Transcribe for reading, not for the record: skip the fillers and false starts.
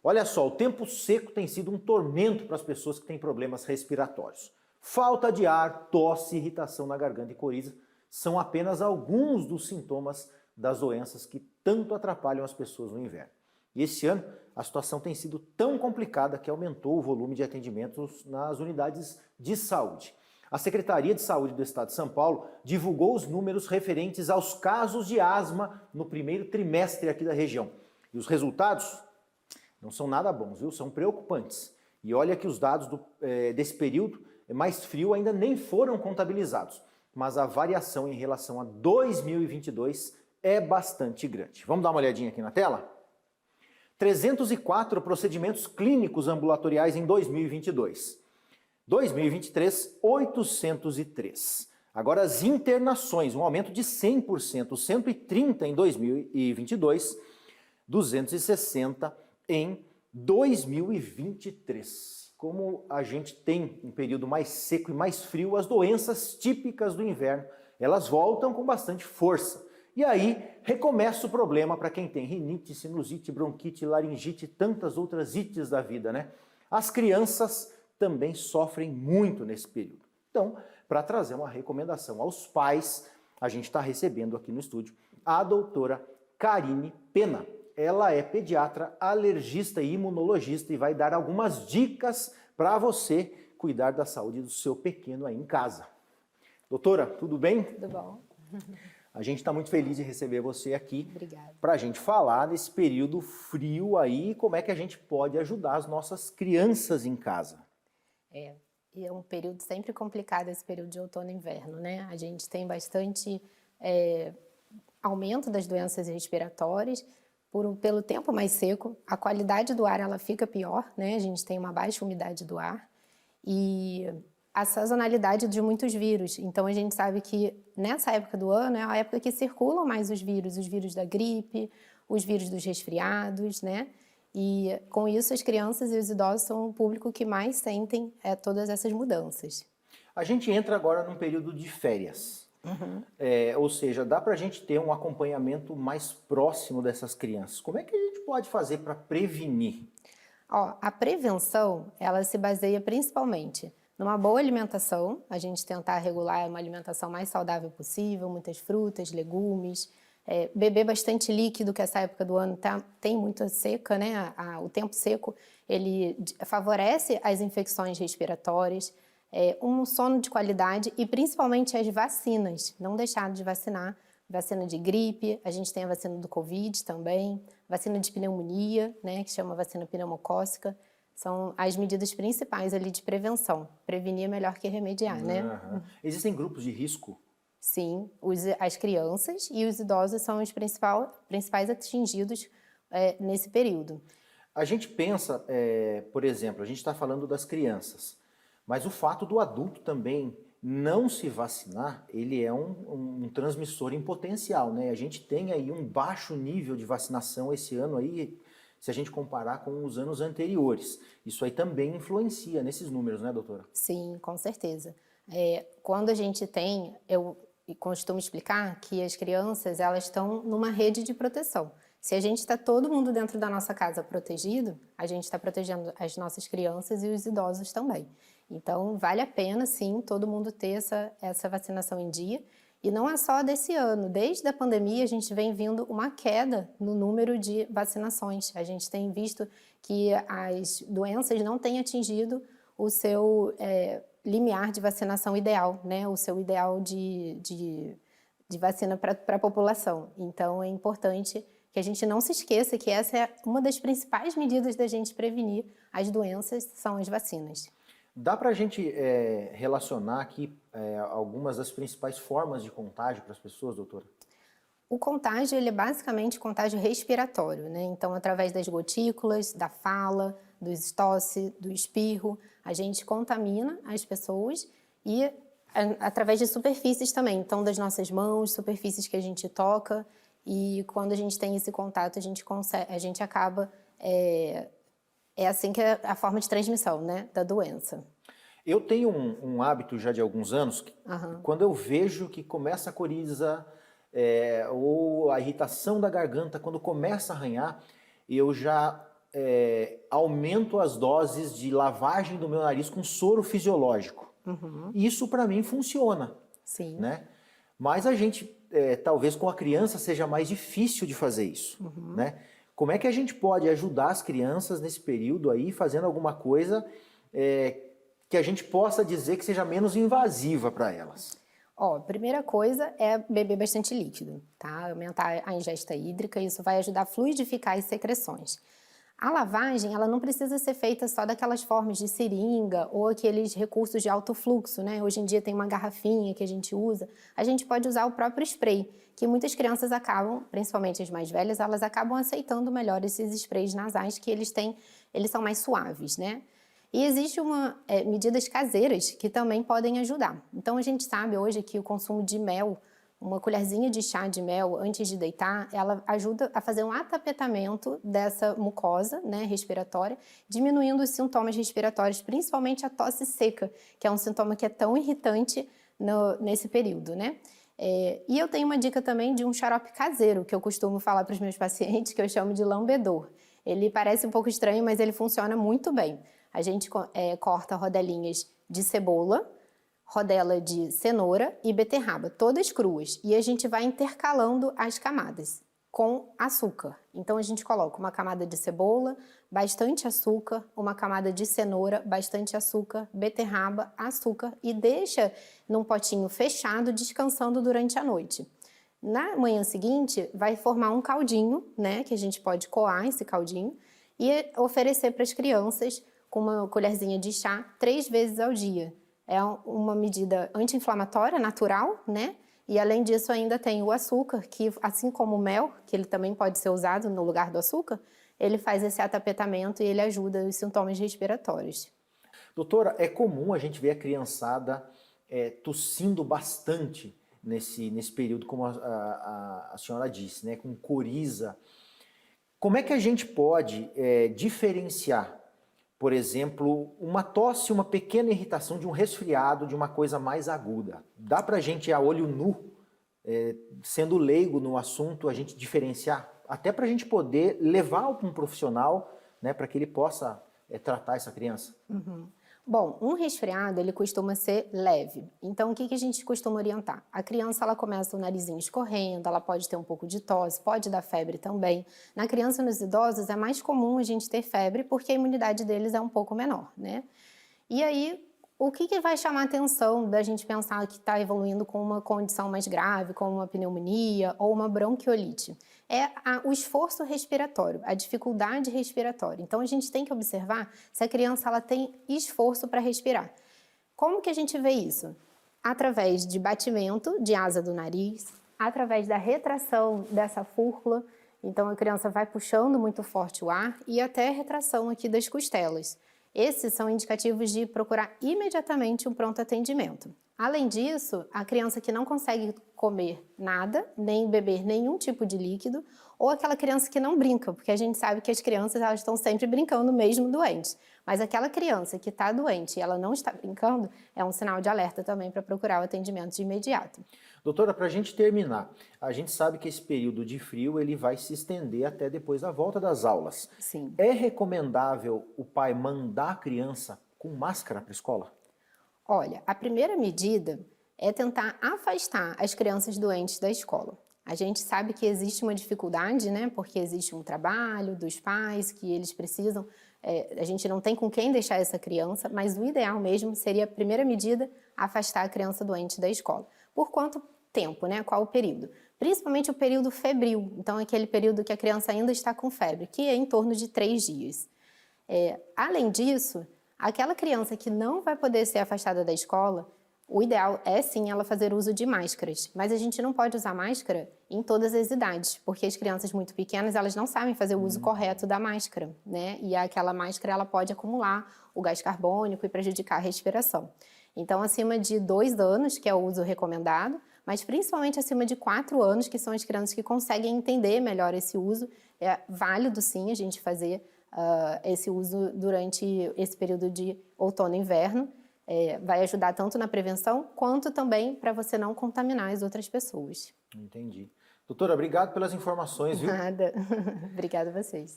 Olha só, o tempo seco tem sido um tormento para as pessoas que têm problemas respiratórios. Falta de ar, tosse, irritação na garganta e coriza são apenas alguns dos sintomas das doenças que tanto atrapalham as pessoas no inverno. E esse ano a situação tem sido tão complicada que aumentou o volume de atendimentos nas unidades de saúde. A Secretaria de Saúde do Estado de São Paulo divulgou os números referentes aos casos de asma no primeiro trimestre aqui da região. E os resultados não são nada bons, viu? São preocupantes. E olha que os dados desse período mais frio ainda nem foram contabilizados. Mas a variação em relação a 2022 é bastante grande. Vamos dar uma olhadinha aqui na tela? 304 procedimentos clínicos ambulatoriais em 2022. 2023, 803. Agora as internações, um aumento de 100%, 130 em 2022, 260 em 2023. Como a gente tem um período mais seco e mais frio, as doenças típicas do inverno, elas voltam com bastante força. E aí recomeça o problema para quem tem rinite, sinusite, bronquite, laringite e tantas outras ites da vida, né? As crianças também sofrem muito nesse período. Então, para trazer uma recomendação aos pais, a gente está recebendo aqui no estúdio a doutora Karine Pena. Ela é pediatra, alergista e imunologista e vai dar algumas dicas para você cuidar da saúde do seu pequeno aí em casa. Doutora, tudo bem? Tudo bom. A gente está muito feliz de receber você aqui. Obrigada. Para a gente falar nesse período frio aí, como é que a gente pode ajudar as nossas crianças em casa. E é um período sempre complicado esse período de outono e inverno, né? A gente tem bastante aumento das doenças respiratórias, pelo tempo mais seco, a qualidade do ar ela fica pior, né? A gente tem uma baixa umidade do ar e a sazonalidade de muitos vírus. Então a gente sabe que nessa época do ano é a época que circulam mais os vírus da gripe, os vírus dos resfriados, né? E com isso as crianças e os idosos são o público que mais sentem todas essas mudanças. A gente entra agora num período de férias. Ou seja, dá para a gente ter um acompanhamento mais próximo dessas crianças. Como é que a gente pode fazer para prevenir? A prevenção, ela se baseia principalmente numa boa alimentação, a gente tentar regular uma alimentação mais saudável possível, muitas frutas, legumes, beber bastante líquido, que essa época do ano tem muita seca, né? O tempo seco, ele favorece as infecções respiratórias, um sono de qualidade e principalmente as vacinas, não deixar de vacinar, vacina de gripe, a gente tem a vacina do Covid também, vacina de pneumonia, né, que chama vacina pneumocócica, são as medidas principais ali de prevenção, prevenir é melhor que remediar, né? Existem grupos de risco? Sim, as crianças e os idosos são os principais atingidos nesse período. A gente pensa, por exemplo, a gente está falando das crianças, mas o fato do adulto também não se vacinar, ele é um transmissor em potencial, né? A gente tem aí um baixo nível de vacinação esse ano aí, se a gente comparar com os anos anteriores. Isso aí também influencia nesses números, né, doutora? Sim, com certeza. Quando a gente tem, eu costumo explicar que as crianças, elas estão numa rede de proteção. Se a gente está todo mundo dentro da nossa casa protegido, a gente está protegendo as nossas crianças e os idosos também. Então, vale a pena, sim, todo mundo ter essa vacinação em dia. E não é só desse ano. Desde a pandemia, a gente vem vindo uma queda no número de vacinações. A gente tem visto que as doenças não têm atingido o seu limiar de vacinação ideal, né? O seu ideal de vacina para a população. Então, é importante que a gente não se esqueça que essa é uma das principais medidas da gente prevenir as doenças, são as vacinas. Dá para a gente relacionar aqui algumas das principais formas de contágio para as pessoas, doutora? O contágio, ele é basicamente contágio respiratório, né? Então, através das gotículas, da fala, dos tosse, do espirro, a gente contamina as pessoas e através de superfícies também. Então, das nossas mãos, superfícies que a gente toca, e quando a gente tem esse contato, a gente acaba... É assim que é a forma de transmissão, né, da doença. Eu tenho um hábito já de alguns anos, que, quando eu vejo que começa a coriza ou a irritação da garganta, quando começa a arranhar, eu já aumento as doses de lavagem do meu nariz com soro fisiológico. Isso para mim funciona. Sim. Né? Mas a gente, talvez com a criança seja mais difícil de fazer isso. Né? Como é que a gente pode ajudar as crianças nesse período aí, fazendo alguma coisa que a gente possa dizer que seja menos invasiva para elas? Ó, a primeira coisa é beber bastante líquido, tá? Aumentar a ingesta hídrica, isso vai ajudar a fluidificar as secreções. A lavagem, ela não precisa ser feita só daquelas formas de seringa ou aqueles recursos de alto fluxo, né? Hoje em dia tem uma garrafinha que a gente usa. A gente pode usar o próprio spray, que muitas crianças acabam, principalmente as mais velhas, elas acabam aceitando melhor esses sprays nasais que eles são mais suaves, né? E existem medidas caseiras que também podem ajudar. Então a gente sabe hoje que o consumo de mel, uma colherzinha de chá de mel antes de deitar, ela ajuda a fazer um atapetamento dessa mucosa, né, respiratória, diminuindo os sintomas respiratórios, principalmente a tosse seca, que é um sintoma que é tão irritante nesse período, né? E eu tenho uma dica também de um xarope caseiro, que eu costumo falar para os meus pacientes, que eu chamo de lambedor. Ele parece um pouco estranho, mas ele funciona muito bem. A gente corta rodelinhas de cebola, rodela de cenoura e beterraba, todas cruas. E a gente vai intercalando as camadas com açúcar. Então a gente coloca uma camada de cebola, bastante açúcar, uma camada de cenoura, bastante açúcar, beterraba, açúcar e deixa num potinho fechado descansando durante a noite. Na manhã seguinte vai formar um caldinho, né, que a gente pode coar esse caldinho e oferecer para as crianças com uma colherzinha de chá 3 vezes ao dia. É uma medida anti-inflamatória, natural, né? E além disso ainda tem o açúcar, que assim como o mel, que ele também pode ser usado no lugar do açúcar, ele faz esse atapetamento e ele ajuda os sintomas respiratórios. Doutora, é comum a gente ver a criançada tossindo bastante nesse período, como a senhora disse, né? Com coriza. Como é que a gente pode diferenciar, por exemplo, uma tosse, uma pequena irritação de um resfriado, de uma coisa mais aguda? Dá para a gente, a olho nu, sendo leigo no assunto, a gente diferenciar? Até para a gente poder levar para um profissional, né, para que ele possa tratar essa criança? Bom, um resfriado, ele costuma ser leve. Então, o que a gente costuma orientar? A criança, ela começa o narizinho escorrendo, ela pode ter um pouco de tosse, pode dar febre também. Na criança e nos idosos, é mais comum a gente ter febre porque a imunidade deles é um pouco menor, né? E aí, o que vai chamar a atenção da gente pensar que está evoluindo com uma condição mais grave, como uma pneumonia ou uma bronquiolite? É o esforço respiratório, a dificuldade respiratória. Então, a gente tem que observar se a criança ela tem esforço para respirar. Como que a gente vê isso? Através de batimento de asa do nariz, através da retração dessa fúrcula. Então, a criança vai puxando muito forte o ar e até a retração aqui das costelas. Esses são indicativos de procurar imediatamente um pronto atendimento. Além disso, a criança que não consegue comer nada, nem beber nenhum tipo de líquido, ou aquela criança que não brinca, porque a gente sabe que as crianças elas estão sempre brincando mesmo doentes. Mas aquela criança que está doente e ela não está brincando, é um sinal de alerta também para procurar o atendimento de imediato. Doutora, para a gente terminar, a gente sabe que esse período de frio ele vai se estender até depois da volta das aulas. Sim. É recomendável o pai mandar a criança com máscara para a escola? Olha, a primeira medida é tentar afastar as crianças doentes da escola. A gente sabe que existe uma dificuldade, né? Porque existe um trabalho dos pais que eles precisam. A gente não tem com quem deixar essa criança, mas o ideal mesmo seria a primeira medida afastar a criança doente da escola. Por quanto tempo, né? Qual o período? Principalmente o período febril. Então, aquele período que a criança ainda está com febre, que é em torno de 3 dias. Além disso, aquela criança que não vai poder ser afastada da escola, o ideal é sim ela fazer uso de máscaras, mas a gente não pode usar máscara em todas as idades, porque as crianças muito pequenas elas não sabem fazer o uso correto da máscara, né? E aquela máscara ela pode acumular o gás carbônico e prejudicar a respiração. Então, acima de 2 anos, que é o uso recomendado, mas principalmente acima de 4 anos, que são as crianças que conseguem entender melhor esse uso, é válido sim a gente fazer esse uso durante esse período de outono e inverno. Vai ajudar tanto na prevenção, quanto também para você não contaminar as outras pessoas. Entendi. Doutora, obrigado pelas informações, viu? Nada. Obrigada a vocês.